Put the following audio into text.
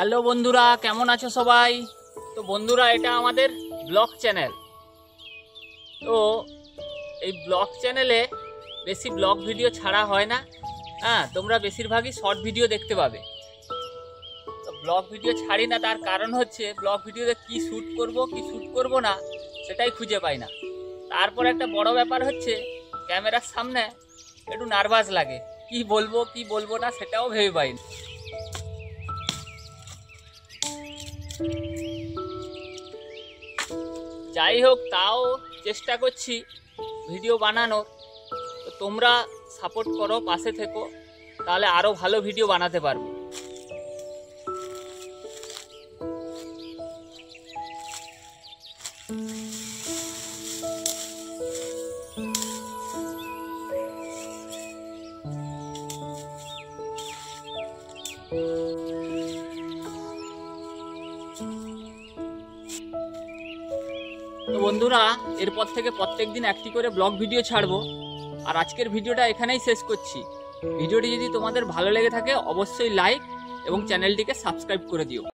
Hello বন্ধুরা, কেমন আছো সবাই? তো বন্ধুরা, এটা আমাদের ব্লগ চ্যানেল। তো এই ব্লগ চ্যানেলে বেশি ব্লগ ভিডিও ছাড়া হয় না। তোমরা বেশিরভাগই শর্ট ভিডিও দেখতে পাবে। তো ব্লগ ভিডিও ছাড়ি না, তার কারণ হচ্ছে ব্লগ ভিডিওতে কি শ্যুট করব কি শ্যুট করব না সেটাই খুঁজে পাই না। তারপর একটা বড় ব্যাপার হচ্ছে ক্যামেরার সামনে একটু নার্ভাস লাগে, কি বলবো না সেটাও ভেবে পাই না। যাই হোক, তাও চেষ্টা করছি ভিডিও বানানোর। তো তোমরা সাপোর্ট করো, পাশে থেকো, তাহলে আরও ভালো ভিডিও বানাতে পারবো। তো বন্ধুরা, এরপর থেকে প্রত্যেক দিন একটি করে ব্লগ ভিডিও ছাড়বো। আর আজকের ভিডিওটা এখানেই শেষ করছি। ভিডিওটি যদি তোমাদের ভালো লেগে থাকে অবশ্যই লাইক এবং চ্যানেলটিকে সাবস্ক্রাইব করে দিও।